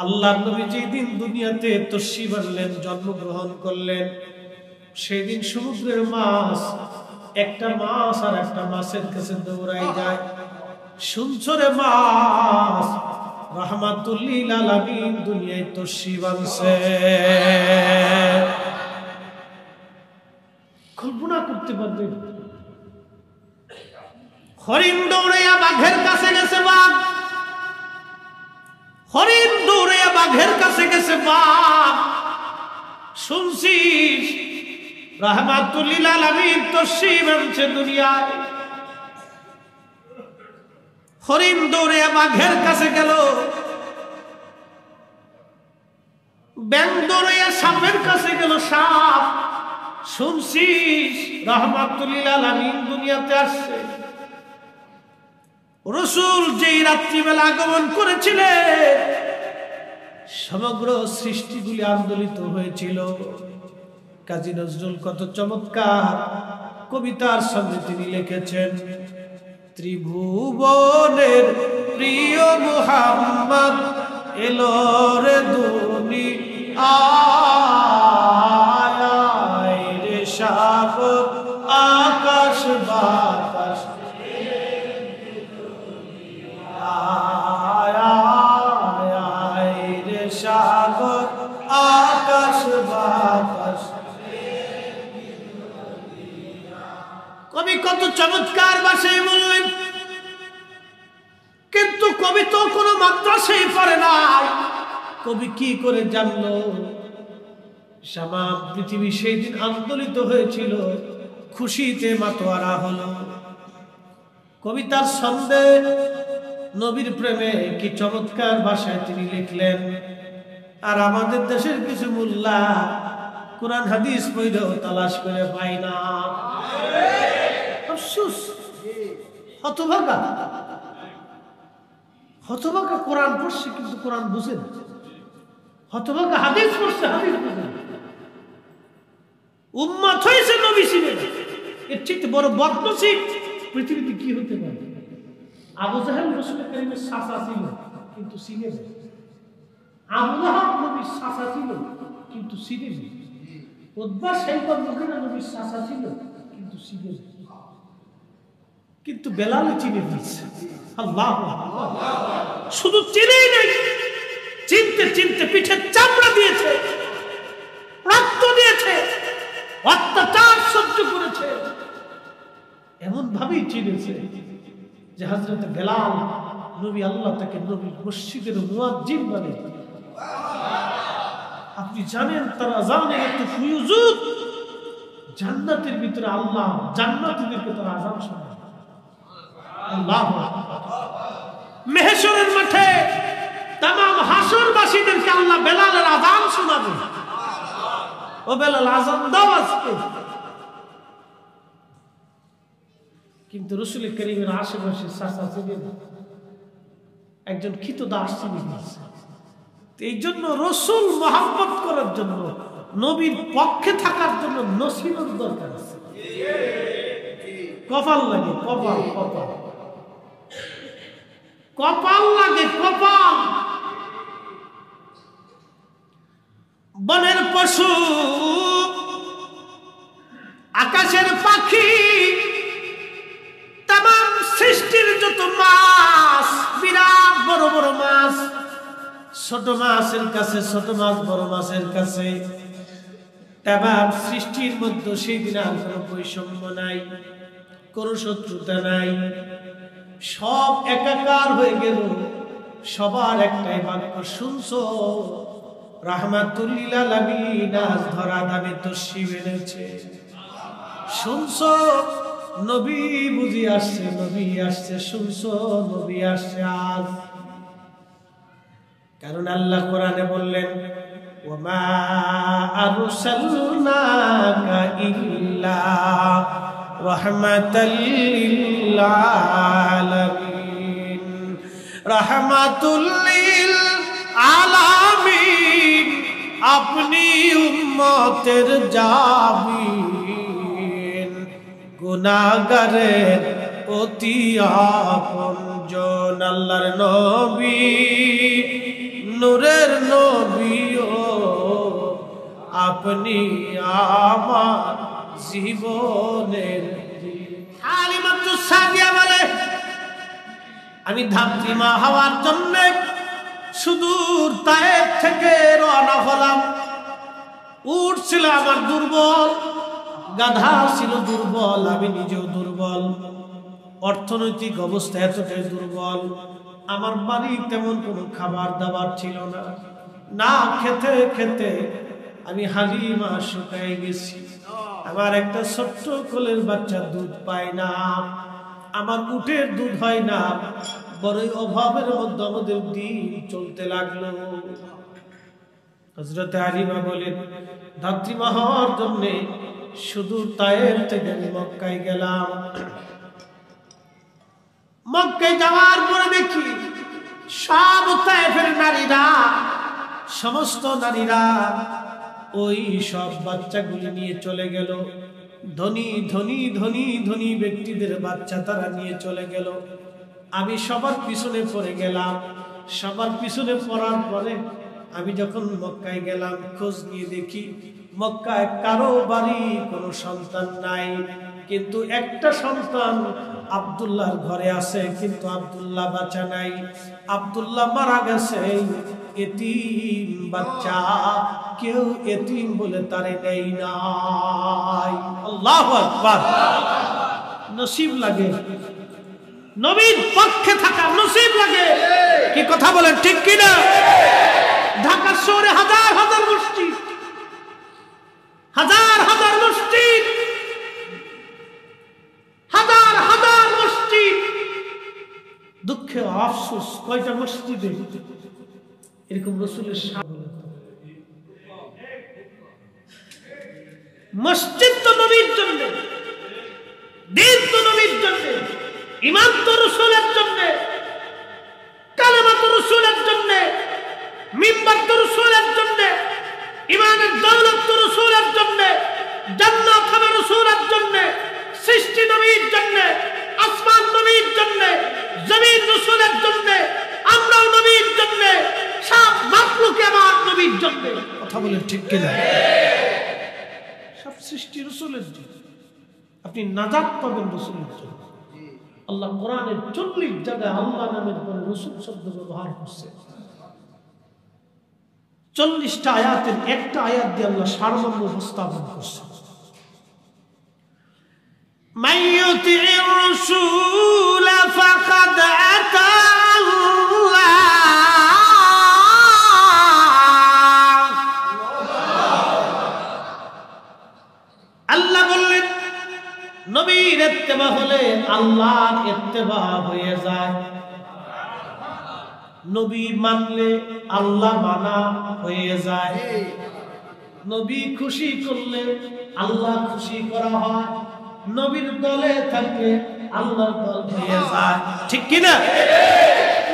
আল্লাহর নবী যেদিন দুনিয়াতে তশরিফ আনলেন, জন্মগ্রহণ করলেন, সেদিন সমুদ্রের মাছ একটা মাছ আর একটা মাছের কাছে দৌড়াই যায়। শুনছো রে মাছ, রাহমাতুল লিল আলামিন দুনিয়ায় তশরিফ আনছে। কল্পনা করতে পারবেন? হরিণ দৌড়াইয়া বাঘের কাছে গেছে, বাঘ হরিণ দৌড়াইয়া বাঘের কাছে গেছে, বাঘ শুনছিস রাহমাতুল লিল আলামিন তশরিফ আনছে দুনিয়ায়। হরিণ দৌড়াইয়া বাঘের কাছে গেল, ব্যাঙ দৌড়াইয়া সাপের কাছে গেল, সাপ শুনছিস রাহমাতুল লিল আলামিন দুনিয়াতে আসছে। রাসূল যেই রাত্রিবেলা আগমন করেছিলেন, সমগ্র সৃষ্টিগুলি আন্দোলিত হয়েছিল। কাজী নজরুল কত চমৎকার কবিতার সঙ্গে তিনি লিখেছেন, ত্রিভুবনের প্রিয় মুহাম্মদ এলো রে দুনিয়ায়, রে সাগর আকাশ বাতাস রে সাগর আকাশ বাতাস। কবি কত চমৎকার ভাষায় বললেন, কিন্তু কবি তো কোনো মাদ্রাসায় পড়ে নাই। কবি কি করে জানলো সারা পৃথিবী সেই দিন আন্দোলিত হয়েছিল, খুশিতে মাতোয়ারা হলো। কবিতার ছন্দে নবীর প্রেমে কি চমৎকার ভাষায় তিনি লিখলেন। আর আমাদের দেশের কিছু মোল্লা কোরআন হাদিস পড়েও তালাশ করে পায় না। আফসোস, হতভাগা হতভাগা। কোরআন পড়ছে কিন্তু কোরআন বুঝে না। হতভাগা হাদিস পড়ছে, হাদিস বুঝে না। উম্মত হয়েছে, নবী ছিলেন। এর ঠিক বড় বদনসিব পৃথিবীতে কি হতে পারে? আবু জাহেল রাসূল কারীমের চাচা ছিল কিন্তু চিনে না। আবু লাহাব নবীর চাচা ছিল কিন্তু চিনে না। উতবা শাইবা মুগীরা নবীর চাচা ছিল কিন্তু চিনে না। কিন্তু বেলাল চিনে ফেলছে। আল্লাহু আকবার। শুধু চিনেই নাই, চিনতে চিনতে পিঠে চামড়া দিয়েছে, রক্ত দিয়েছে, অত্যাচার সহ্য করেছে। এমন ভাবেই চিনেছে যে হযরত বেলাল নবী আল্লাহ তাকে নবীর মসজিদের মুয়াজ্জিন বানিয়ে। আপনি জানেন তার আযানে এত ফুয়ুজুদ, জান্নাতের ভিতরে আল্লাহ জান্নাতীদেরকে তার আযান শোনায়। আল্লাহু আকবার। মেহশরের মাঠে तमाम হাসরবাসীদেরকে আল্লাহ বেলালের আযান শোনাবে। ও বেলাল, আযান দাও আজকে। কিন্তু রাসূল করিমের আশেপাশে চাচা ছিলেন, একজন খিতদাস ছিলেন। এই জন্য রাসূল মহব্বত করার জন্য, নবীর পক্ষে থাকার জন্য নসিহত দরকার আছে। কপাল লাগে, কপাল কপাল কপাল লাগে, কপাল। বনের পশু, আকাশের পাখি, तमाम সৃষ্টির যত মাছ, বিরাট বড় বড় মাছ, ছোট মাছের কাছে ছোট মাছ, বড় মাছের কাছে तमाम সৃষ্টির মধ্যে সেই দিন আর কোনো বৈষম্য নাই, কোনো শত্রুতা নাই। সব একাকার হয়ে গেল। সবার একটাই বাক্য, শুনছো রাহমাতুল লিল আলামিন আজ ধরা ধামে তশরিফ এনেছে। শুনছো নবী বুঝি আসছে, নবী আসছে। শুনছো নবী আসছে আজ। কারণ আল্লাহ কোরআনে বললেন, ওমা আরসালনাকা ইল্লা রাহমাতাল লিল আলামিন। রাহমাতুল লিল আলামিন আপনি উম্মতের জামিন, গুনাহগারের অতি আপনজন। আল্লাহর নবী নূরের আপনি আমার জীবনের। হালিমাতুস সাদিয়া বলে আমি ধাত্রীমা হওয়ার জন্য সুদূর তায়েফ থেকে রওনা হলাম। উট ছিল আমার দুর্বল, গাধা ছিল দুর্বল, আমি নিজেও দুর্বল, অর্থনৈতিক অবস্থা এতটাই দুর্বল। আমার বাড়ি তেমন কোনো খাবার দাবার ছিল না, না খেতে খেতে আমি হালিমা শুকাই গেছি। আমার একটা ছোট্ট কোলের বাচ্চা দুধ পায় না, আমার উটের দুধ হয় না, বড়ই অভাবের মধ্যে আমাদের দিন চলতে লাগলো। হযরত হালিমা বলেন ধাত্রীমা হওয়ার জন্য সুদূর তায়েফ থেকে আমি মক্কায় গেলাম। মক্কায় যাওয়ার পরে দেখি সব তায়েফের নারীরা, সমস্ত নারীরা ওই সব বাচ্চাগুলি নিয়ে চলে গেল। ধনী ধনী ধনী ধনী ব্যক্তিদের বাচ্চা তারা নিয়ে চলে গেল। আমি সবার পিছনে পড়ে গেলাম। সবার পিছনে পড়ার পরে আমি যখন মক্কায় গেলাম, খোঁজ নিয়ে দেখি মক্কায় কারো বাড়ি কোনো সন্তান নাই, কিন্তু একটা সন্তান আব্দুল্লাহর ঘরে আছে, কিন্তু আব্দুল্লাহ বাচ্চা নাই, আব্দুল্লাহ মারা গেছে। এতিম বাচ্চা, কেউ এতিম বলে তারে নেই নাই। আল্লাহু আকবার। নসিব লাগে, নবীর পক্ষে থাকা নসিব লাগে। কি কথা বলেন ঠিক কিনা? ঢাকা শহরে হাজার হাজার মসজিদ, হাজার হাজার মসজিদ, হাজার হাজার মসজিদ। দুঃখে আফসোস কয়টা মসজিদে এরকম রাসূলের মসজিদ তো নবীর জন্য, দিন তো নবীর জন্য, ঈমান তো রাসূলের জন্য, কালেমা তো রাসূলের জন্য, মিম্বার তো রাসূলের জন্য, ঈমানের দৌলত তো রাসূলের জন্য, জান্নাত হবে রাসূলের জন্য, সৃষ্টি নবীর জন্য, আসমান নবীর জন্য, জমিন রাসূলের জন্য, আমরাও নবীর জন্য, সব মাখলুক আমার নবীর জন্য। কথা বলেন ঠিক কিনা? সব সৃষ্টি রাসূলের জন্য, আপনি নাজাত পাবেন রাসূলের জন্য। আল্লাহ কোরআনের 40 জায়গায় আল্লাহ নামের পরে রাসূল শব্দ ব্যবহার করছে। 40টা আয়াতের একটা আয়াত দিয়ে আল্লাহ সারমর্ম উপস্থাপন করছে। মাইয়ুতির রাসূল ফাকাদ আতা আল্লাহ। আল্লাহ বললেন নবীর ইত্তেবা হলে আল্লাহর ইত্তেবা হয়ে যায়। নবী মানলে আল্লাহ মানা হয়ে যায়। নবী খুশি করলে আল্লাহ খুশি করা হয়। নবীর দলে থাকলে আল্লাহর দল হয়ে যায়। ঠিক কি না?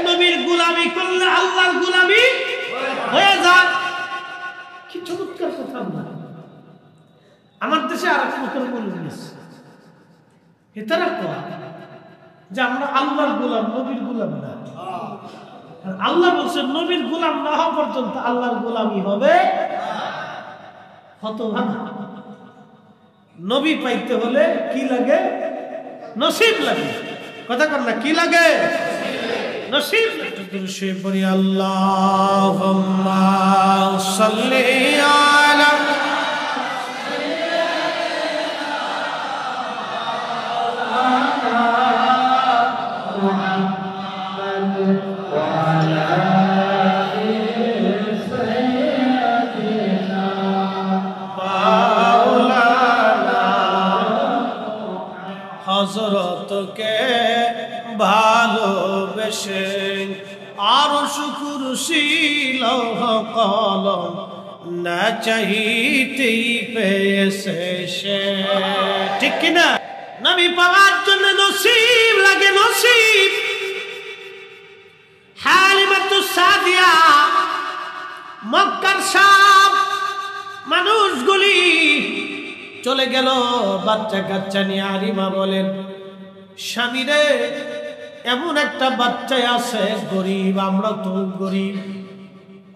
নবীর গোলামি করলে আল্লাহর গোলামি হয়ে যায়। কি চমৎকার কথা না? আমার দেশে আর এক কথা বলে দিয়েছে, এটারা কয় যে আমরা আল্লাহর গোলাম, নবীর গোলাম না। আল্লাহ বলছেন নবীর গোলাম না হওয়া পর্যন্ত আল্লাহর গোলামি হবে। হতভাগা। নবী পাইতে হলে কি লাগে? নসিব লাগে। কথা কর না, কি লাগে? নসিব লাগে। সে পড়ি আল্লাহুম্মা সাল্লি আলা হযরতকে ভালোবেসে আরশ কুরসি লৌহ কলম না চাইতেই পেয়েছে সে। ঠিক কিনা? নবী পাওয়ার জন্য নসিব লাগে, নসিব। হালিমাতুস সাদিয়া মক্কার সব মানুষগুলি চলে গেল বাচ্চা কাচ্চা নিয়ে। হালিমা বলেন স্বামীরে এমন একটা বাচ্চা আছে গরিব, আমরা তো গরিব,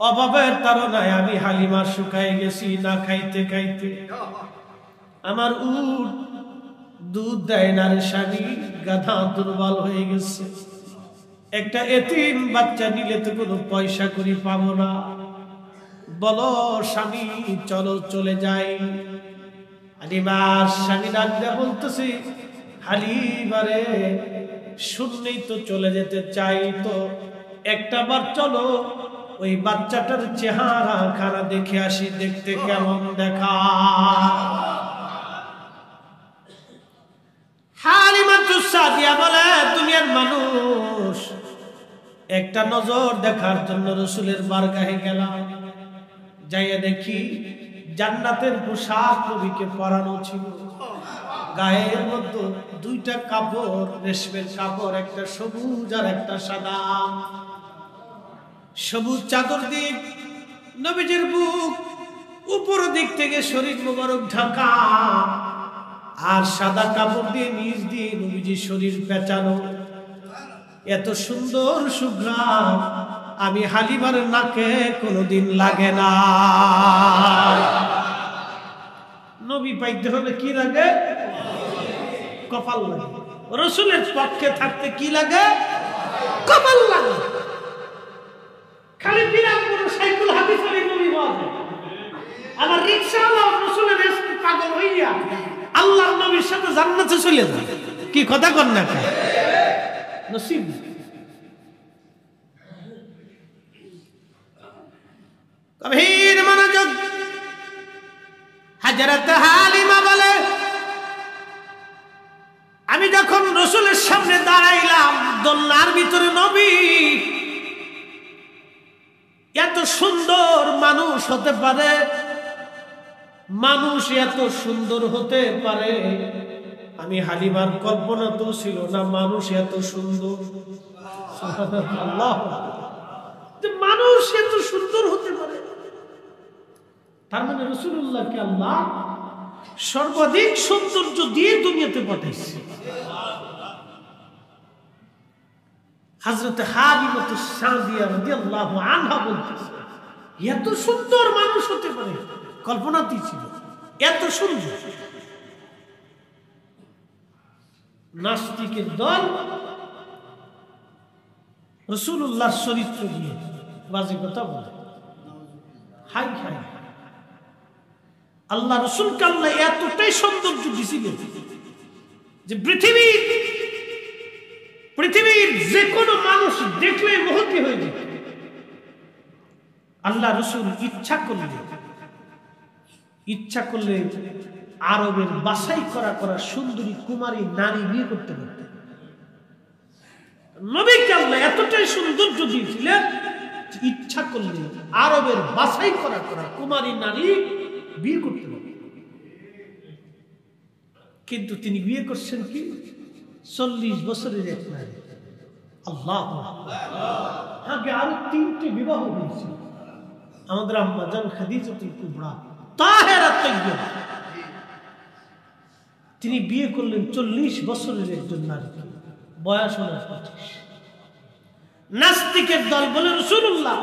অভাবের তাড়নায় আমি হালিমা শুকাই গেছি না খাইতে খাইতে। আমার উট দুধ দেয় না রে স্বামী, গাধা দুর্বল হয়ে গেছে। একটা এতিম বাচ্চা নিলে তো কোনো পয়সা করি পাবো না, বলো স্বামী চলো চলে যাই। হালিমার স্বামী ডাক দিয়ে বলতেছি, হালিমারে শুনলেই তো চলে যেতে চাই, তো একটা বার চলো ওই বাচ্চাটার চেহারা খানা দেখে আসি, দেখতে কেমন দেখা। হালিমা তুসাদিয়া বলে, দুনিয়ার মানুষ একটা নজর দেখার জন্য রসুলের বারগাহে গেলাম, যাইয়া দেখি জান্নাতের পোশাক নবীকে পরানো ছিল। গায়ের মধ্যে দুইটা কাপড়, রেশমের কাপড়, একটা সবুজ আর একটা সাদা। সবুজ চাদর দিয়ে নবীজির বুক উপর দিক থেকে শরীর মোবারক ঢাকা, আর সাদা কাপড় দিয়ে নিচ দিয়ে নবীজির শরীর পেঁচানো। এত সুন্দর সুঘ্রাণ আমি হালিমার নাকে কোনোদিন লাগে না। নবী পাইতে হলে কি লাগে? কপাল লাগে। রসুলের পক্ষে থাকতে কি লাগে? কপাল লাগে। খালি বিরামপুর সাইকুল হাদিস আলী নবী বলে, আমার রিকশাওয়ালা রসুলের পাগল হইয়া আল্লাহর নবীর সাথে জান্নাতে চলে যায়। কি কথা কর না নসিব। গভীর মনোযোগ। হযরত হালিমা বলে, আমি যখন রসুলের সামনে দাঁড়াইলাম, দোলনার ভিতরে নবী। এত সুন্দর মানুষ হতে পারে, মানুষ এত সুন্দর হতে পারে, আমি হালিমার কল্পনা তো ছিল না মানুষ এত সুন্দর। মানুষ এত সুন্দর হতে পারে, তার মানে রাসূলুল্লাহকে আল্লাহ সর্বাধিক সৌন্দর্য দিয়ে দুনিয়াতে পাঠাইছে। হযরত হালিমা সাদিয়া রাদিয়াল্লাহু আনহা বলতেছে, এত সুন্দর মানুষ হতে পারে কল্পনাতেই ছিল, এত সুন্দর। নাস্তিকের দল রাসূলুল্লাহর চরিত্র দিয়ে বাজে কথা বলে। হাই হাই, আল্লাহ রসুলকে আল্লাহ এতটাই সৌন্দর্য দিয়েছিলেন যে পৃথিবীর যে কোনো মানুষ দেখলে মোহিত হয়ে যেত। আল্লাহ রসুল ইচ্ছা করলে আরবের বাছাই করা সুন্দরী কুমারী নারী বিয়ে করতে পারতেন। নবীকে আল্লাহ এতটাই সৌন্দর্য দিয়েছিলেন, ইচ্ছা করলে আরবের বাছাই করা কুমারী নারী বিয়ে করতে পারতেন। কিন্তু তিনি বিয়ে করছেন কি 40 বছরের এক নারী। আল্লাহ, আগে আরো 3টে বিবাহ হয়েছে। আমাদের আম্মা জান খাদিজাতুল কুবরা তাহেরা তাইয়্যিবা, তিনি বিয়ে করলেন 40 বছরের একজন নারী, বয়স হল 25। নাস্তিকের দল বলে রাসূলুল্লাহ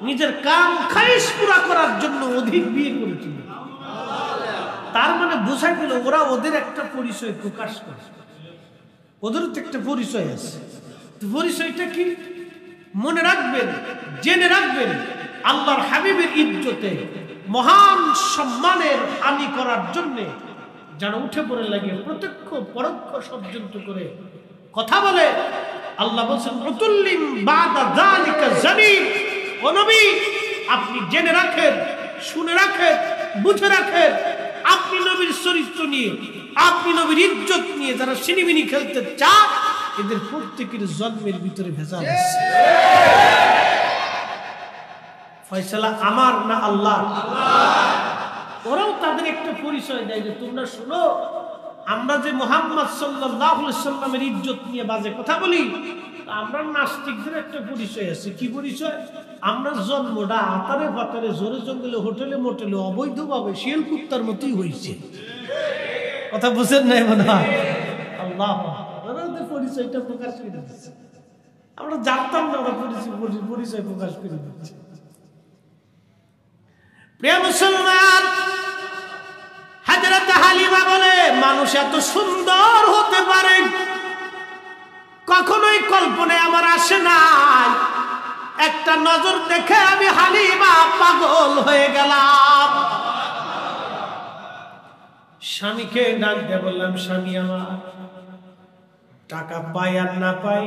নিজের কাম খায়েশ পুরা করার জন্য অধিক বিয়ে করেছিল। তার মানে বোঝা গেল ওরা ওদের একটা পরিচয় প্রকাশ করে, ওদের তো একটা পরিচয় আছে। পরিচয়টা কি? মনে রাখবেন, জেনে রাখবেন, আল্লাহর হাবিবের ইজ্জতে মহান সম্মানের হানি করার জন্য যারা উঠে পড়ে লাগে, প্রত্যক্ষ পরোক্ষ ষড়যন্ত্র করে কথা বলে। আল্লাহ বলেন, উতুল্লিম বাদা যালিকা জানিব। ও নবী, আপনি জেনে রাখেন, শুনে রাখেন, বুঝে রাখেন, আপনি নবীর চরিত্র নিয়ে, আপনি নবীর ইজ্জত নিয়ে যারা সিনিমিনি খেলতে চান, এদের প্রত্যেকের জন্মের ভিতরে ভেজাল আছে। ফয়সালা আমার না আল্লাহ? ওরাও তাদের একটা পরিচয় দেয় যে তোমরা শুনো, আমরা যে মুহাম্মদ সাল্লাল্লাহু আলাইহি সাল্লামের ইজ্জত নিয়ে বাজে কথা বলি, আমরা নাস্তিকদের একটা পরিচয় আছে। কি পরিচয়? আমরা জন্মটা আতারে পাতারে জোরে জঙ্গলে হোটেলে মোটেলে অবৈধভাবে শিয়াল কুত্তার মতোই হয়েছে। কথা বুঝেন নাই মনে হয়? আল্লাহ, ওদের পরিচয়টা প্রকাশ করে দিচ্ছে। আমরা জানতাম না ওরা পরিচয় প্রকাশ করে দিচ্ছে। প্রিয় মুসলমান, হযরত হালিমা বলে মানুষ এত সুন্দর হতে পারে কখনোই কল্পনায় আমার আসে নাই। একটা নজর দেখে আমি হালিমা পাগল হয়ে গেলাম। স্বামীকে ডাক দিয়ে বললাম, স্বামী আমার, টাকা পাই আর না পাই,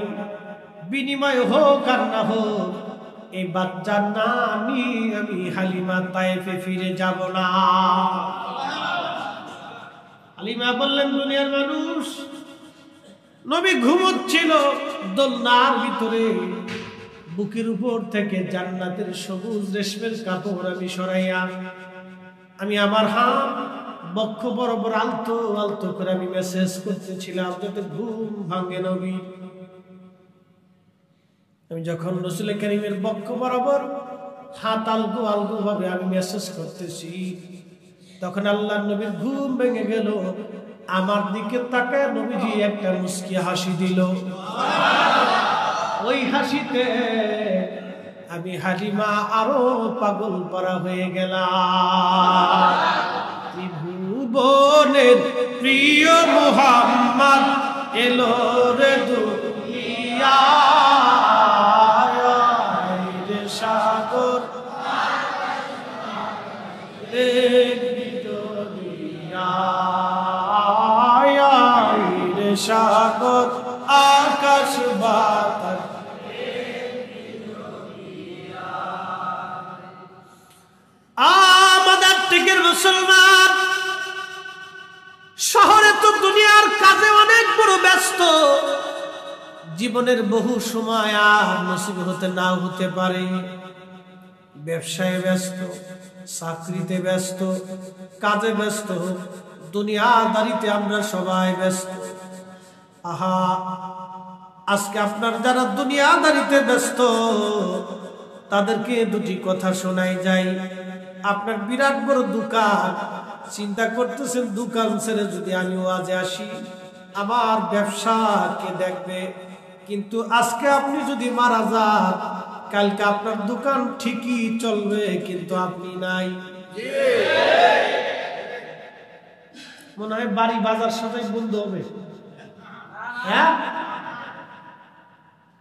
বিনিময় হোক আর না হোক, এই বাচ্চার না আমি হালিমা তায়েফে ফিরে যাব না। হালিমা বললেন, দুনিয়ার মানুষ, নবী ঘুমোচ্ছিল দোলনার ভিতরে, বুকের উপর থেকে জান্নাতের সবুজ রেশমের কাপড় আমি সরাইয়া আমি আমার হাত বক্ষ বরাবর আলতো আলতো করে আমি মেসেজ করতেছিলাম যাতে ঘুম ভাঙে নবী। আমি যখন রাসূল কারীমের বক্ষ বরাবর হাত আলগো আলগো ভাবে আমি মেসেজ করতেছি, তখন আল্লাহর নবীর ঘুম ভেঙে গেল। আমার দিকে তাকায় নবীজি একটা মুস্কি হাসি দিল। ওই হাসিতে আমি হালিমা আরো পাগল পারা হয়ে গেলাম। ত্রিভুবনের প্রিয় মুহাম্মদ এলো রে দুনিয়ায়, রে সাগর রে দুনিয়ায়, রে সাগর আকাশ বাতাস। আমাদের টিকের মুসলমান, শহরে তো দুনিয়ার কাজে অনেক বড় ব্যস্ত, জীবনের বহু সময় আর নসিব হতে নাও হতে পারে। ব্যবসায় ব্যস্ত, চাকরিতে ব্যস্ত, কাজে ব্যস্ত, দুনিয়াদারিতে আমরা সবাই ব্যস্ত। আহা, আজকে আপনার যারা দুনিয়াদারিতে ব্যস্ত তাদেরকে দুটি কথা শোনাই যায়। আপনার বিরাট বড় দোকান, চিন্তা করতেছেন দোকান ছেড়ে যদি আমি ওয়াজে আসি আমার ব্যবসা কে দেখবে। কিন্তু আজকে আপনি যদি মারা যান, কালকে আপনার দোকান ঠিকই চলবে কিন্তু আপনি নাই। মনে হয় বাড়ি বাজার সবাই বন্ধ হবে। হ্যাঁ,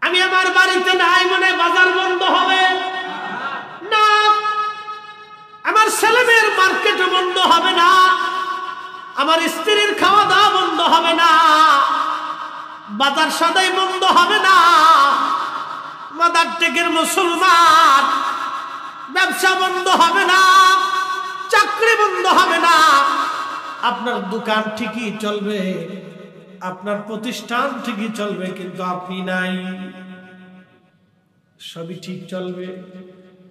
আমি আমার বাড়িতে নাই, মনে বাজার বন্ধ হবে না, আমার ছেলে মেয়ের মার্কেট বন্ধ হবে না, আমার স্ত্রীর খাওয়া দাওয়া বন্ধ হবে না, বাজার সদাই বন্ধ হবে না। মাদার টেকের মুসলমান, ব্যবসা বন্ধ হবে না, চাকরি বন্ধ হবে না, আপনার দোকান ঠিকই চলবে, আপনার প্রতিষ্ঠান ঠিকই চলবে কিন্তু আপনি নাই। সবই ঠিক চলবে।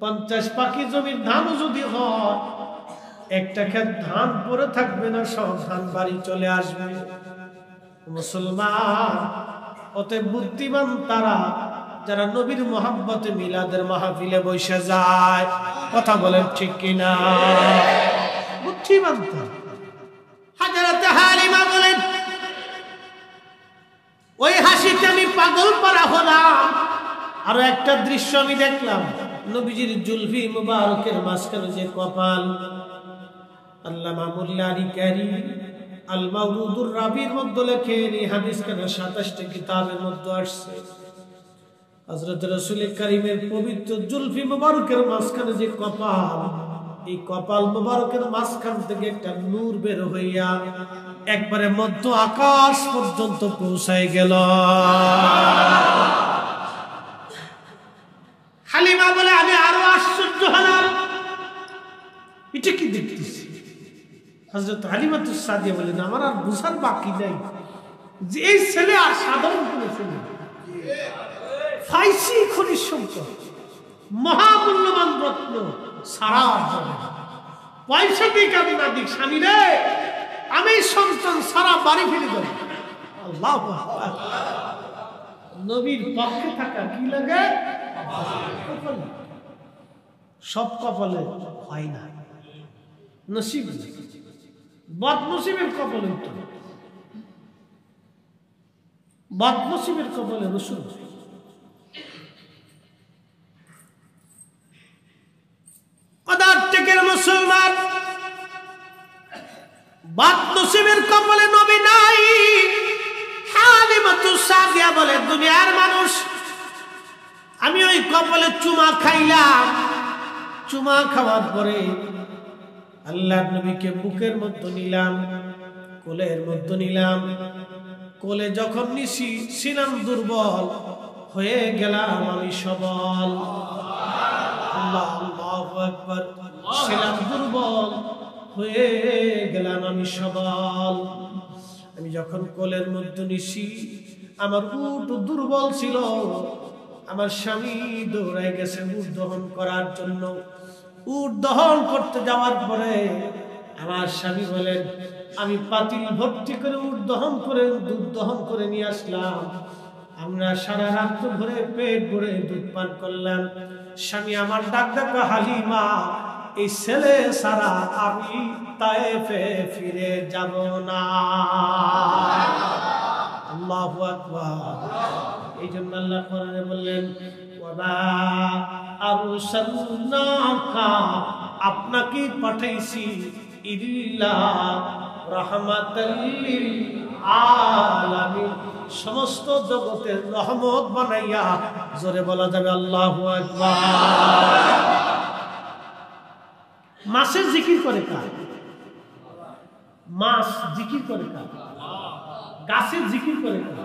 50 পাখি জমির ধানও যদি হয়, একটা ক্ষেত ধান পরে থাকবে না, সব ধান বাড়ি চলে আসবে। মুসলমান, অতএব বুদ্ধিমান তারা যারা নবীর মোহাব্বতে মিলাদের মাহফিলে বসে যায়। কথা বলেন ঠিক কিনা? বুদ্ধিমান তারা। হযরত হালিমা বলেন, ওই হাসিতে আমি পাগল পারা হলাম। আরো একটা দৃশ্য আমি দেখলাম, নবীজির জুলফি মুবারকের মাঝখানে যে কপাল। আল্লামা মোল্লা আলী কারি আল মাওলুদুর রাবির মধ্যে লেখেন, এই হাদিস কেন 27টা কিতাবের মধ্যে আসছে। হযরত রাসূল কারীমের পবিত্র জুলফি মুবারকের মাঝখানে যে কপাল, এই কপাল মুবারকের মাঝখান থেকে একটা নূর বের হইয়া একবারে মধ্য আকাশ পর্যন্ত পৌঁছায় গেল। হালিমা বলে, আমি আরো আশ্চর্য হলাম, এটা কি দেখতেছি। হযরত হালিমাতুস সাদিয়া বলেন, আমার আর বুঝার বাকি নাই যে এই ছেলে আর সাধারণ কোনো ছেলে, ফাইসি খনিজ সম্পদ, মহামূল্যবান রত্ন, সারা পয়সা দিক আমি না দিক, স্বামী রে আমি সন্তান সারা বাড়ি ফিরে দেব। আল্লাহু আকবার। নবীর পক্ষে থাকা কি লাগে? সব কপালে হয় না, নসিব, বদনসিবের কপালে উঠে, বদনসিবের কপালে রসুল। মুসলমান, বদনসিবের কপালে নবী নাই। হালিমাতুস সাদিয়া বলে, দুনিয়ার মানুষ, আমি ওই কপালে চুমা খাইলাম, চুমা খাওয়ার পরে আল্লাহর নবীকে বুকের মধ্যে নিলাম, কোলের মধ্যে নিলাম। কোলে যখন নিছি ছিলাম দুর্বল, হয়ে গেলাম আমি সবল। আল্লাহু আকবার। ছিলাম দুর্বল, হয়ে গেলাম আমি সবল। আমি যখন কোলের মধ্যে নিছি, আমার উট দুর্বল ছিল, আমার স্বামী দৌড়াই গেছে উট দহন করার জন্য। উট দহন করতে যাওয়ার পরে আমার স্বামী বলেন, আমি পাতিল ভর্তি করে উট দহন করে দুধ দহন করে নিয়ে আসলাম। আমরা সারা রাত ভরে পেট ভরে দুধ পান করলাম। স্বামী আমার ডাক ডাকা, হালিমা, এই ছেলে সারা আমি তায়েফে ফিরে যাব না। আল্লাহু আকবার। এই জন্য আল্লাহ কোরআনে বললেন, ওয়ামা আরসালনাকা, আপনাকে পাঠাইছি ইল্লা রাহমাতাল লিল আলামিন, সমস্ত জগতের রহমত বানাইয়া। জোরে বলা যাবে আল্লাহু আকবার। মাছের জিকির করে কার? মাছ জিকির করে কার? গাছের জিকির করে কার?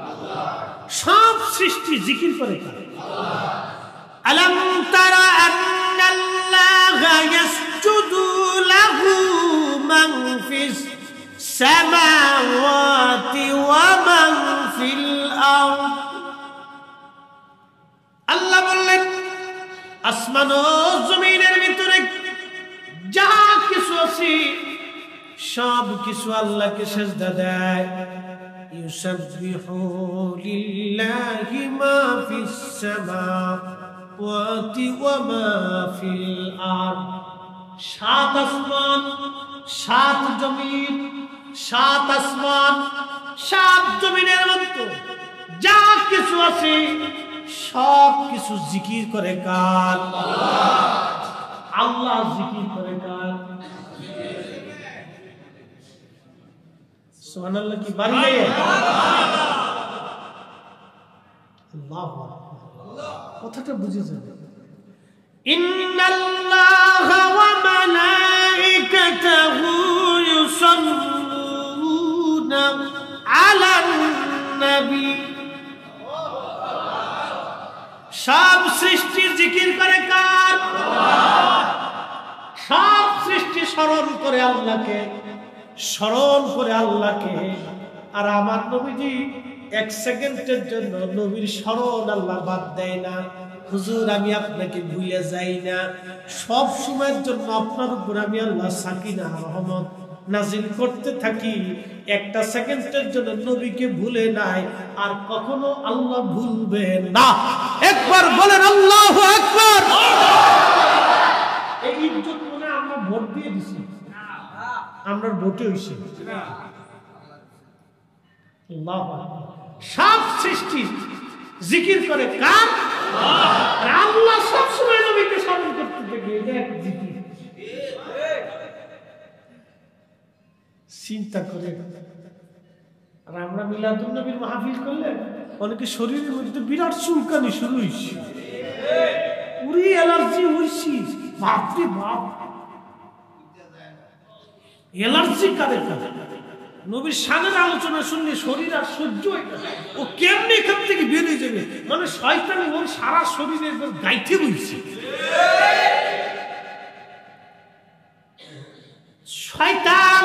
সব সৃষ্টি জিকির করে কার? আলাম তারা আন্নাল্লাহা ইয়াসজুদু লাহু মান ফিস সামাওয়াতি ওয়া মান ফিল আরদ। আল্লাহ বললেন, আসমান ও জমিনের ভিতরে যা কিছু আছে সব কিছু আল্লাহকে সিজদা দেয়। ইউসাব্বিহু লিল্লাহি মা ফিস সামাওয়াতি ওয়া মা ফিল আরদ। সাত আসমান, সাত জমিন, সাত আসমান, সাত জমিনের মধ্যে যা কিছু আছে সব কিছু জিকির করে কার? আল্লাহ জিকির করে কার? সুবহানাল্লাহ কি বাড়ি গিয়ে আল্লাহু আকবার। কথাটা বুঝে যাবে। ইন্নাল্লাহা ওয়া মালাইকাতাহু ইউসাল্লুনা আলান নবী। সব সৃষ্টি জিকির করে কার? সব সৃষ্টি স্মরণ করে আল্লাহকে, স্মরণ করে আল্লাহকে। আর আমার নবীজি এক সেকেন্ডের জন্য নবীর স্মরণ আল্লাহ বাদ দেয় না। হুজুর, আমি আপনাকে ভুলে যাই না, সব সময়ের জন্য আপনার উপর আমি আল্লাহ সাকিনা রহমত নাজিল করতে থাকি। একটা সেকেন্ডের জন্য নবীকে ভুলে নাই, আর কখনো আল্লাহ ভুলবেন না। একবার বলেন আল্লাহু আকবার। এই ইজ্জত মনে আমরা ভোট দিয়ে দিছি, আমরা ভোটে হইছি। আল্লাহু আকবার। সব সৃষ্টি জিকির করে কার? আল্লাহ। সব সময় নবীকে স্মরণ করতে থাকে, এটা এক জিকির। চিন্তা করে। আর আমরা মিলাদুন নবীর মাহফিল করলে অনেকে শরীরের মধ্যে বিরাট চুলকানি শুরু হয়েছে, পুরি অ্যালার্জি হয়েছি। বাপরে বাপ, অ্যালার্জি কারে কারে? নবীর শানের আলোচনা শুনলে শরীর আর সহ্য হয় না। ও কেমনি এখান থেকে বেরিয়ে যাবে, মানে শয়তানি ওর সারা শরীরের গাইতে বইছে। শয়তান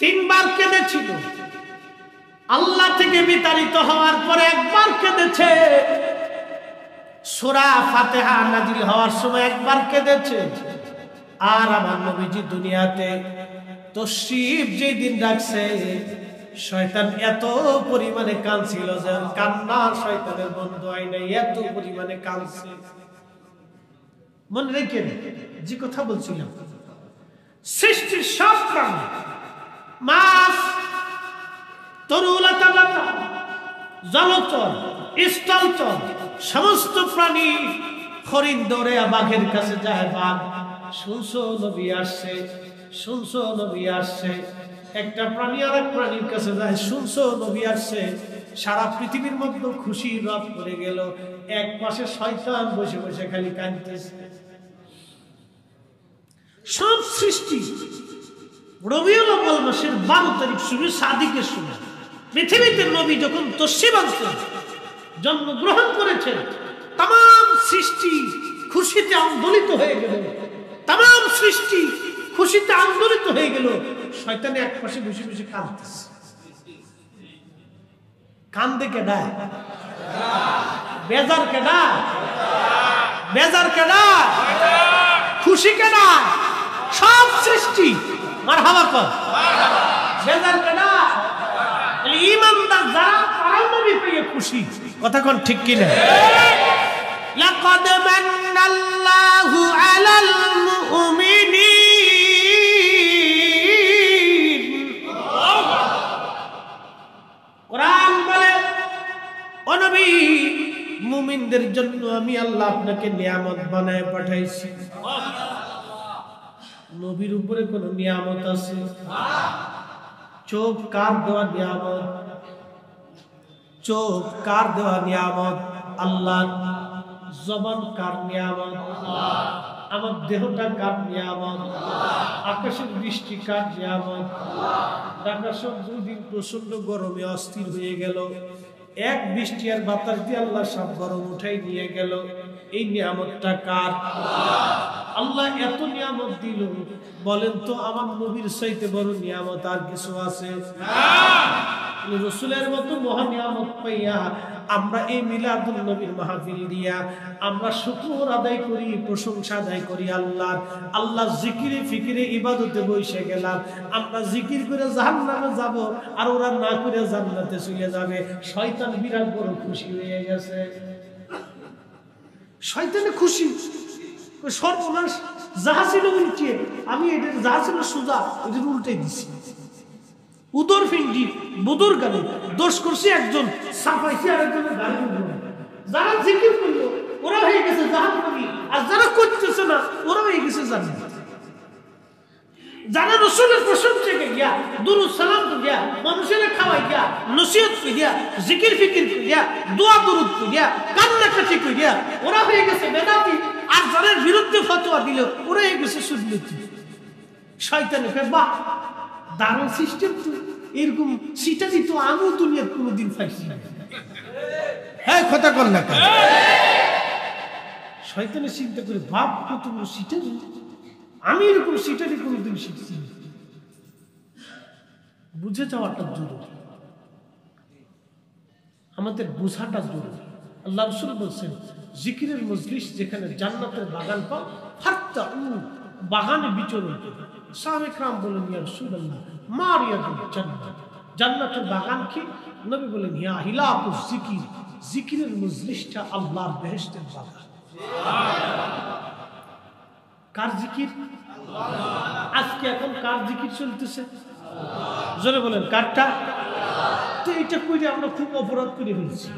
তিনবার কেঁদেছিল। আল্লাহ থেকে বিতাড়িত হওয়ার পরে একবার কেঁদেছে, সূরা ফাতিহা নাজিল হওয়ার সময় একবার কেঁদেছে। আর আমার নবীজি দুনিয়াতে তশরিফ যেদিন রাখছে, শয়তান এত পরিমাণে কাঁদছিল যে কান্নার শয়তানের বন্ধ হয় নাই, এত পরিমাণে কাঁদছে। মনে রেখেন যে কথা বলছিলাম, সৃষ্টির সব প্রাণী, মাছ, তরুলতা লতা, জলচর, স্থলচর, সমস্ত প্রাণী। হরিণ দৌড়ে বাঘের কাছে যায়, বাঘ শুনছো নবী আসছে, শুনছো নবী আসছে, একটা প্রাণী আর এক প্রাণীর কাছে যায়, শুনছো নবী আসছে, সারা পৃথিবীর মধ্যে খুশি রাত পড়ে গেল, এক পাশে শয়তান বসে বসে খালি কাঁদতেছে। সব সৃষ্টি রবিউল আউয়াল মাসের 12 তারিখ শুরু, সাদিকের সময় পৃথিবীতে নবী যখন তশরিফ আনছেন, জন্মগ্রহণ করেছেন, তাম সৃষ্টি খুশিতে আন্দোলিত হয়ে গেল, তাম সৃষ্টি খুশিতে আন্দোলিত হয়ে গেল। শয়তানে এক পাশে বসে বসে কাঁদতেছে। কান্দে কেডা? বেজার কেডা? বেজার কেডা? খুশি কেডা? সব সৃষ্টি। মারহাবা কর। বেজার কেডা? ঈমানদার যারা, তারাও নবী পেয়ে খুশি। কথা কোন ঠিক কিনা? লাকাদ মান্নাল্লাহু আলাল মুমিনিন। কোরআন বলে, ও নবী, মুমিনদের জন্য আমি আল্লাহ আপনাকে নিয়ামত বানায় পাঠাইছি। নবীর উপরে কোন নিয়ামত আছে? চোখ কার দেওয়া নিয়ামত? চোখ কার দেওয়া নিয়ামত? আল্লাহ। জবান কার নিয়ামত? আমার দেহটা কার নিয়ামত? আকাশের বৃষ্টি কার নিয়ামত? ঢাকা সব 2 দিন প্রচন্ড গরমে অস্থির হয়ে গেল, এক বৃষ্টি আর বাতাস দিয়ে আল্লাহ সব গরম উঠাই নিয়ে গেল। এই নিয়ামতটা কার? আল্লাহ এত নিয়ামত দিল, বলেন তো আমার নবীর চাইতে বড় নিয়ামত আর কিছু আছে? রাসূলের মতো মহা নিয়ামত পাইয়া আমরা এই মিলাদুন নবীর মাহফিল দিয়া আমরা শুকর আদায় করি, প্রশংসা আদায় করি আল্লাহর। আল্লাহ জিকিরে ফিকিরে ইবাদতে বসে গেলাম। আমরা জিকির করে জাহান্নামে যাব, আর ওরা না করে জান্নাতে চলে যাবে। শয়তান বিরাট বড় খুশি হয়ে গেছে। শয়তানে খুশি, সর্বনাশ, যাহা ছিল উল্টে, আমি এটা যাহা ছিল সোজা, এটা উল্টে দিছি। উদর ফিন্ডি বুদুর গানে দোষ করছে একজন, সাফাইছে আরেকজনের গাড়ি। যারা জিকির করলো ওরা হয়ে গেছে জাহান্নামী, আর যারা করতেছে না ওরা হয়ে গেছে জান্নাত। যারা রাসূলের প্রশংসা গিয়া, দুরূদ সালাম গিয়া, মানুষের খাওয়াই গিয়া, নসিহত গিয়া, জিকির ফিকির গিয়া, দোয়া দরুদ গিয়া, কান্নাকাটি গিয়া, ওরা হয়ে গেছে বেদাতি। আর যারা বিরুদ্ধে ফতোয়া দিল ওরা হয়ে গেছে সুন্নতি। শয়তানে বাহ, দারুণ সিস্টেম তো, এরকম সিটারি তো আমিও দুনিয়ার কোনোদিন পাইছি না। হ্যাঁ, কথা কর না। শয়তানে চিন্তা করে, বাপ কত বড় সিটারি, আমি এরকম সিটারি কোনোদিন শিখছি না। বুঝে যাওয়াটা জরুরি, আমাদের বোঝাটা জরুরি। আল্লাহ রাসূল বলছেন, জিকিরের মজলিস যেখানে জান্নাতের বাগান পাও, ফাত্তা বাগানে বিচরণ করো। সাহাবে کرام বলেন, ইয়া রাসূলুল্লাহ, মা রিয়াদুল জান্নাত, জান্নাতের বাগান কি? নবী বলেন, ইয়া হিলাকুজ জিকির, জিকিরের মজলিসটা আল্লাহর বেহেশতের বাগান। কার জিকির? আজকে এখন কার জিকির চলতেছে? জোরে বলেন, কারটা? তো এটা কইলে আমরা খুব অপরাধ করে ফেলছি,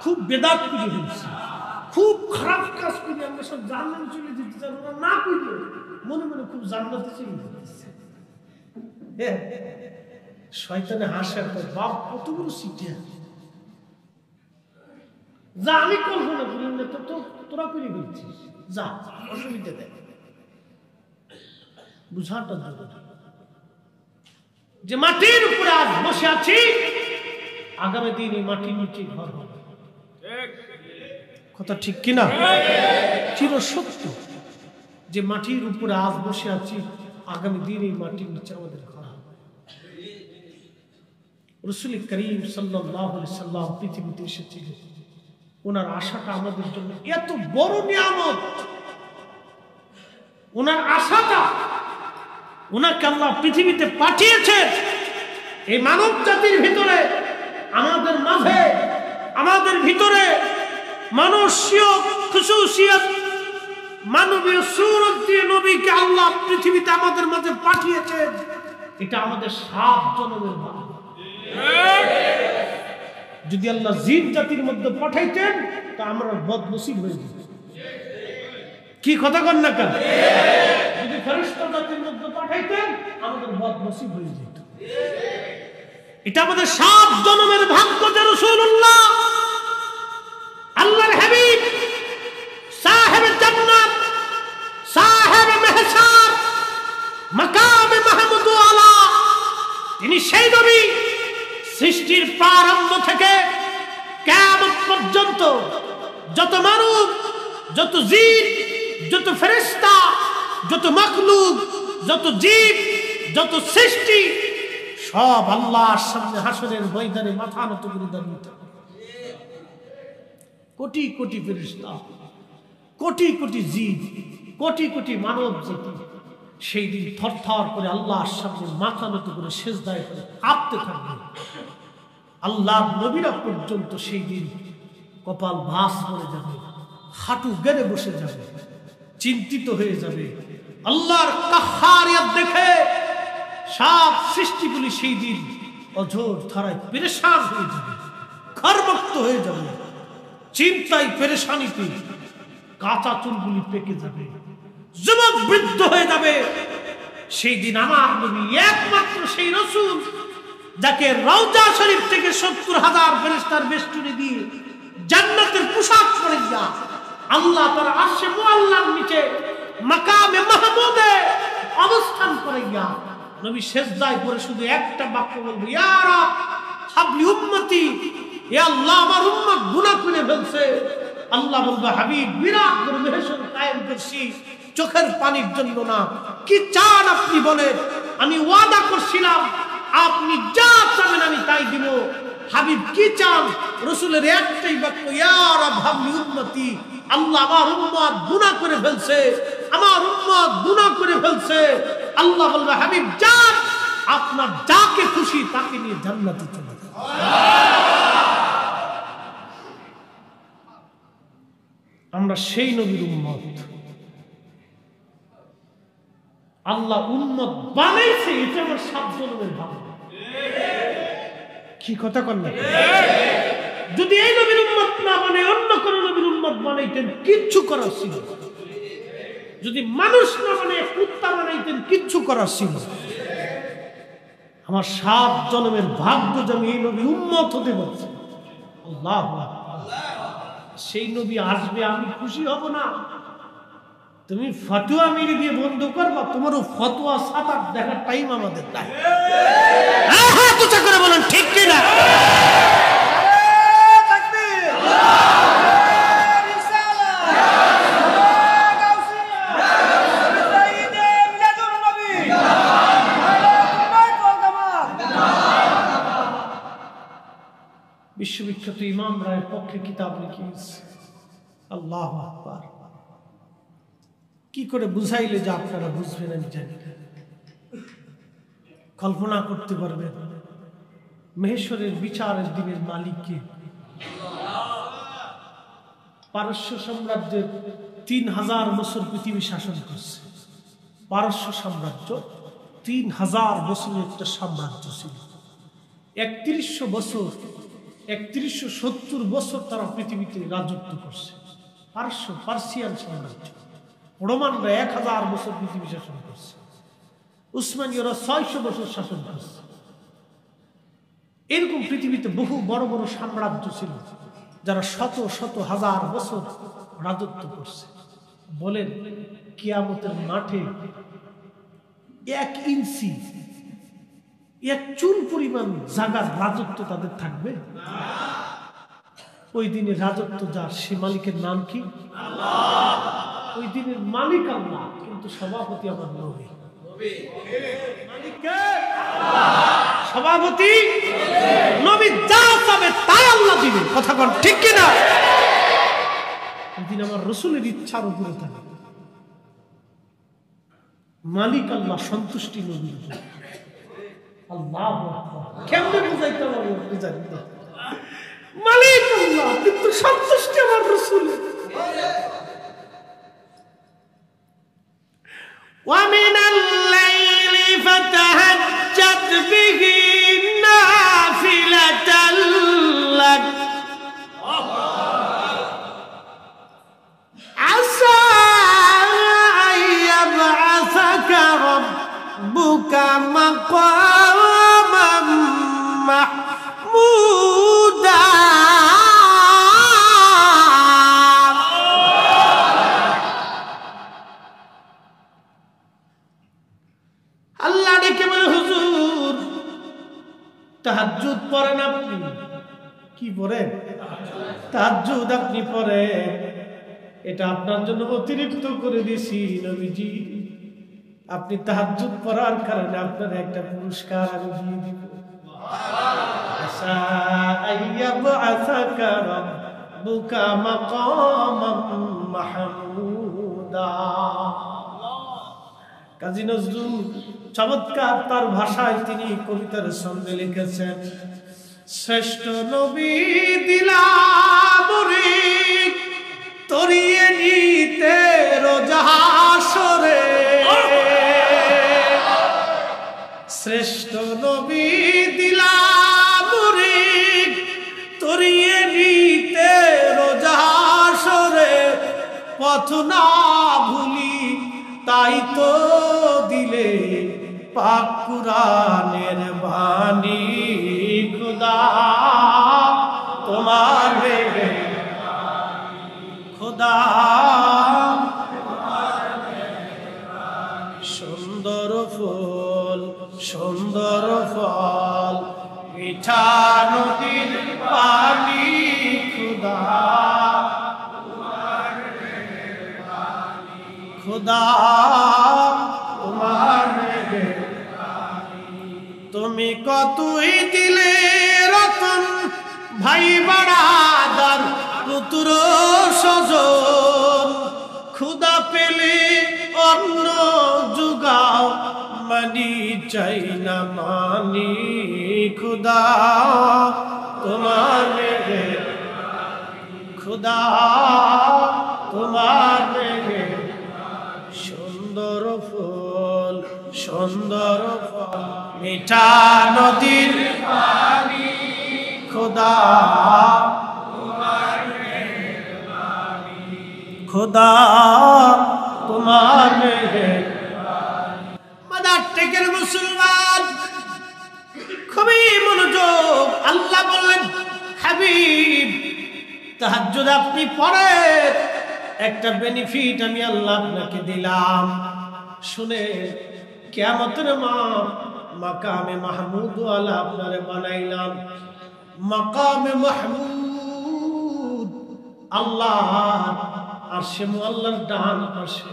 খুব বেদাত করে ফেলছি, খুব খারাপ কাজ করে আমরা সব জান্নাতে চলে যেতে চাই। ওরা না কইলে মনে মনে খুব জান্নাতে চলে যেতেছে। শয়তানে হাসার পর, বাপ কত বড় সিটিয়া, যা আমি কল্পনা করি না তো তোরা করে ফেলছিস, যা, অসুবিধা দেয়। বুঝাটা জরুরি যে মাটির উপরে আজ বসে আছি, আগামী দিন এই মাটির নিচে ঘর হবে। কথা ঠিক কিনা? চির সত্য যে মাটির উপরে আজ বসে আছি, আগামী দিন এই মাটির নিচে আমাদের ঘর হবে। রাসূল করিম সাল্লাল্লাহু আলাইহি সাল্লাম পৃথিবীতে এসেছিলেন, ওনার আশাটা আমাদের জন্য এত বড় নিয়ামত। ওনার আশাটা, ওনাকে আল্লাহ পৃথিবীতে পাঠিয়েছেন এই মানব জাতির ভিতরে, আমাদের মাঝে, আমাদের ভিতরে মানসীয় খুশুসিয়ত, মানবীয় সুরত দিয়ে নবীকে আল্লাহ পৃথিবীতে আমাদের মাঝে পাঠিয়েছেন। এটা আমাদের 7 জন্মের ভাগ। যদি আল্লাহ জিন জাতির মধ্যে পাঠাইতেন তা আমরা বদনসিব হয়ে যেতাম। কি কথা কন না কেন? যদি ফেরেশতা জাতির মধ্যে পাঠাইতেন আমাদের বদনসিব হয়ে যেত। এটা আমাদের 7 জন্মের ভাগ্য যে রাসূলুল্লাহ আল্লাহর হাবিব সাহেব জান্নাত সাহেব মেহসার মাকামে মাহমুদ আলা, তিনি সেই নবী সৃষ্টির প্রারম্ভ থেকে কিয়ামত পর্যন্ত যত মানব, যত জিন, যত ফেরেশতা, যত মাখলুক, যত জীব, যত সৃষ্টি সব আল্লাহর সামনে হাসরের ময়দানে মাথা নত করে দাঁড়িয়ে থাকে। কোটি কোটি ফেরেশতা, কোটি কোটি জীব, কোটি কোটি মানব জাতি সেই দিন থরথর করে আল্লাহর সামনে মাথা নত করে সিজদায় করে কাঁপতে থাকবে। আল্লাহর নবীরা পর্যন্ত সেই দিন কপাল ভাঁজ করে যাবে, হাঁটু গেড়ে বসে যাবে, চিন্তিত হয়ে যাবে। আল্লাহর কাহ্হারিয়ত দেখে সব সৃষ্টিগুলি সেই দিন অঝোর ধারায় পেরেশান হয়ে যাবে, ঘরমুক্ত হয়ে যাবে, চিন্তায় পেরেশানিতে কাঁচা চুলগুলি পেকে যাবে, যুবক বৃদ্ধ হয়ে যাবে। সেই দিন আমার নবী একমাত্র সেই রাসূল যাকে রওজা শরীফ থেকে ৭০,০০০ ফেরেশতার বেষ্টনী দিয়ে জান্নাতের পোশাক পরিয়া আল্লাহ তার আরশে মুআল্লার নিচে মাকামে মাহমুদে অবস্থান করাইয়া নবী সিজদায় পড়ে শুধু একটা বাক্য বলবে, ইয়া রাব হাবলি উম্মতি, হে আল্লাহ আমার উম্মত গুনাহ করে ফেলছে। আল্লাহ বলবে, হাবিব বিরাট করে মেহসর কায়েম করছি চোখের পানির জন্য না, কি চান আপনি বলেন, আমি ওয়াদা করছিলাম আপনি যা চাবেন আমি তাই দিব। হাবিব কি চান? রাসূলের একটাই বাক্য, ইয়া রাব হাবলি উম্মতি, আল্লাহ আমার উম্মত গুনাহ করে ফেলছে, আমার উম্মত গুনাহ করে ফেলছে। আল্লাহ বলবে, হাবিব যান, আপনার যাকে খুশি তাকে নিয়ে জান্নাতে চলে যান। আমরা সেই নবীর উম্মত, আল্লাহ উম্মত বানাইছে, এটা আমার 7 জন্মের ভাগ্য। কি কথা কন না? যদি এই নবীর উম্মত না মানে অন্য কোন নবীর উম্মত বানাইতেন কিচ্ছু করার ছিল, যদি মানুষ না মানে কুত্তা বানাইতেন কিচ্ছু করার ছিল। আমার 7 জন্মের ভাগ্য যে আমি এই নবীর উম্মত হতে পারছি। আল্লাহু আকবার। সেই নবী আসবে, আমি খুশি হব না? তুমি ফতোয়া মেরে দিয়ে বন্ধ করবা, তোমারও ফতোয়া সাতার দেখার টাইম আমাদের নাই। হ্যাঁ তো করে বলেন ঠিক কি না? বিশ্ববিখ্যাত ইমাম রায়ের পক্ষে কিতাব লিখিয়েছে। আল্লাহু আকবার। কি করে বুঝাইলে যে আপনারা বুঝবেন আমি জানি না। কল্পনা করতে পারবেন মহেশ্বরের বিচারের দিনের মালিক কে? পারস্য সাম্রাজ্যের 3000 বছর পৃথিবী শাসন করছে। পারস্য সাম্রাজ্য 3000 বছরের একটা সাম্রাজ্য ছিল। 3100 বছর 3170 বছর তারা পৃথিবীতে রাজত্ব করছে। পার্সিয়ান সাম্রাজ্য। রোমানরা 1000 বছর পৃথিবী শাসন করছে। উসমানীয়রা 600 বছর শাসন করছে। এরকম পৃথিবীতে বহু বড় বড় সাম্রাজ্য ছিল যারা শত শত হাজার বছর রাজত্ব করছে। বলেন কিয়ামতের মাঠে 1 ইঞ্চি 1 চুল পরিমাণ জায়গার রাজত্ব তাদের থাকবে? ওই দিনের রাজত্ব যার, সে মালিকের নাম কি? আল্লাহ। ওই দিনের মালিক আল্লাহ, কিন্তু সভাপতি আমার নবী। সভাপতি নবী, যা চাবে তাই আল্লাহ দিবে। কথা বল ঠিক কিনা? ওই দিন আমার রাসূলের ইচ্ছার উপরে থাকে। মালিক আল্লাহ, সন্তুষ্টি নবীর উপর। আল্লাহু আকবার। কেমনে বুঝাইতে পারবো আপনি জানেন না? মালিক আল্লাহ, কিন্তু সন্তুষ্টি আমার রাসূলের। ومن الليل فتهجد به نافلة لك عسى أن يبعث তাহাজ্জুদ পড়েন আপনি, কি পড়েন? তাহাজ্জুদ আপনি পড়েন, এটা আপনার জন্য অতিরিক্ত করে দিছি নবীজি। আপনি তাহাজ্জুদ পড়ার কারণে আপনার একটা পুরস্কার আমি দিয়ে দিব। আসা আইয়াবআসাকা রাব্বুকা মাকামাম মাহমুদা। কাজী নজরুল চমৎকার তার ভাষায় তিনি কবিতার ছন্দে লিখেছেন, শ্রেষ্ঠ নবী দিলাম রে তরিয়ে নিতে রোজাহাসরে, শ্রেষ্ঠ নবী দিলাম রে তরিয়ে নিতে রোজাহাসরে, পথ না ভুলি তাই তো দিলে পাক কুরআনের বাণী। খুদা তোমার খোদা সুন্দর ফুল সুন্দর ফল মিঠা নদীর পানি, খোদা খোদা তোমার তুমি কতই দিলে রতন ভাই বাড়াদার পুত্র স্বজন, ক্ষুদা পেলে অন্ন জুগাও মানি চাই না মানি, খুদা তোমার খুদা তোমার সুন্দর ফুল সুন্দর ফল মিঠা নদীর পানি, খোদা খোদা তোমার মাদার টেকের মুসলমান খুবই মনোযোগ। আল্লাহ বললেন, হাবিব তাহাজ্জুদ আপনি পড়েন, একটা বেনিফিট আমি আল্লাহ আপনাকে দিলাম। শুনে কিয়ামতের মাকামে মাহমুদ ওয়ালা আপনারে বানাইলাম। মাকামে মাহমুদ আল্লাহ আরশে মুআল্লার ডান পাশে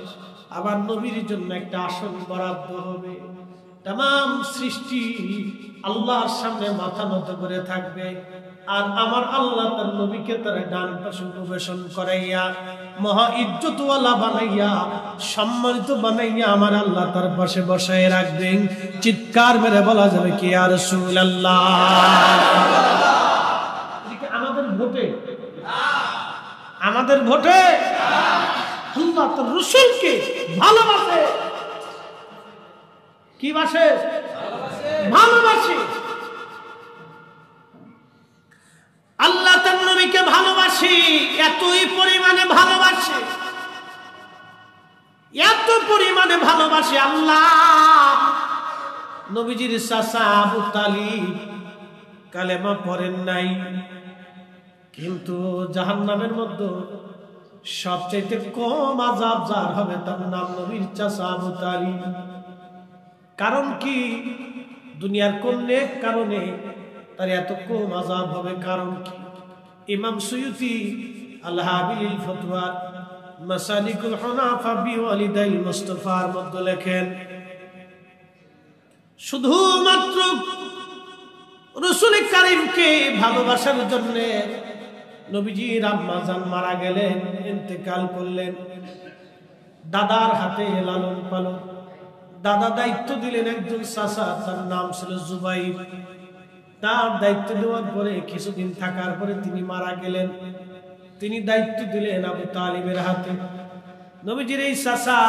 আবার নবীর জন্য একটা আসন বরাদ্দ হবে। तमाम সৃষ্টি আল্লাহর সামনে মাথা নত করে থাকবে, আর আমার আল্লাহ তার নবীকে তার ডান পাশে উপবেশন করাইয়া মহা ইজ্জতওয়ালা বানাইয়া সম্মানিত বানাইয়া আমার আল্লাহ তার পাশে বসায় রাখবেন। চিৎকার মেরে বলা যাবে কি ইয়া রাসূলুল্লাহ। আমাদের ভোটে আমাদের ভোটে আল্লাহ তার রাসূলকে ভালোবাসে। কি বাসে? ভালোবাসে। আল্লাহ তার নবীকে ভালোবাসে, এতই পরিমাণে ভালোবাসে, এত পরিমাণে ভালোবাসে আল্লাহ নবীজির চাচা আবু তালিব কালেমা পড়েন নাই, কিন্তু জাহান্নামের মধ্যে সবচেয়ে কম আযাব যার হবে তার নাম নবীর চাচা আবু তালিব। কারণ কি? দুনিয়ার কোন নেক কারণে তার এত কম আযাব হবে? কারণ কি? ইমাম সুয়ুতি আল-হাবিল ফতোয়া মাসালিকুল হুনাফা বিওয়ালিদাইল মুস্তাফার মধ্যে লেখেন, শুধুমাত্র রাসূল কারীমকে ভালোবাসার জন্য নবীজির আম্মা জান মারা গেলেন, ইন্তেকাল করলেন। দাদার হাতে লালন পালন, দাদা দায়িত্ব দিলেন একজন চাচা, তার নাম ছিল জুবাইর। তার দায়িত্ব দেওয়ার পরে কিছুদিন থাকার পরে তিনি মারা গেলেন। তিনি দায়িত্ব দিলেন আবু তালিবের হাতে। নবীজির এই চাচা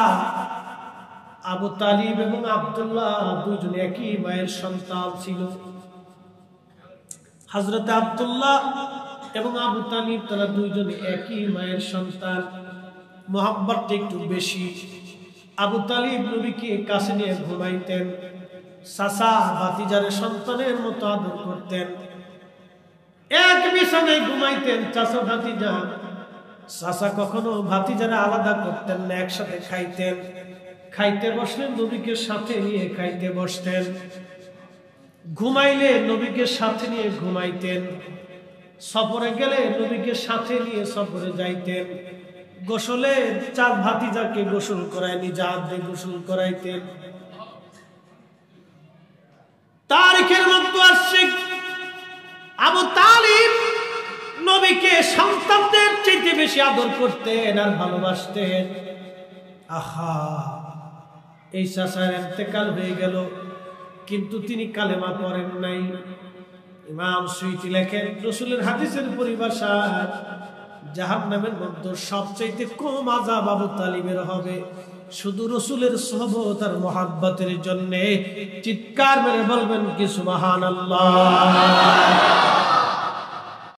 আবু তালিব এবং আব্দুল্লাহ দুইজন একই মায়ের সন্তান ছিল। হযরত আব্দুল্লাহ এবং আবু তালিব তারা দুইজন একই মায়ের সন্তান, মোহাব্বতটা একটু বেশি। আবু তালিব নবীকে কাছে নিয়ে ঘুমাইতেন, চাচা ভাতিজার সন্তানের মতো আদর করতেন, এক বিছানায় ঘুমাইতেন চাচা ভাতিজা। চাচা কখনো ভাতিজারা আলাদা করতেন না, একসাথে খাইতেন। খাইতে বসলেন নবীকে সাথে নিয়ে খাইতে বসতেন। ঘুমাইলে নবীকে সাথে নিয়ে ঘুমাইতেন, সফরে গেলে নবীকে সাথে নিয়ে সফরে যাইতেন, গোসলে চার ভাতিজাকে গোসল করায় নিজে হাত দিয়ে গোসল করাইতেন। তারিখের মধ্যে আসছে আবু তালিব নবীকে সন্তানদের চাইতে বেশি আদর করতেন আর ভালোবাসতেন। আহা, এই চাচার ইন্তেকাল হয়ে গেল, কিন্তু তিনি কালেমা পড়েন নাই। ইমাম সুয়ুতি লেখেন, রাসূলের হাদিসের পরিভাষা, জাহান্নামের মধ্যে সবচাইতে কম আযাব আবু তালিবের হবে, শুধু রাসূলের সুহবত আর মুহাব্বতের জন্য। চিৎকার মেরে বলবেন কি সুবহানাল্লাহ।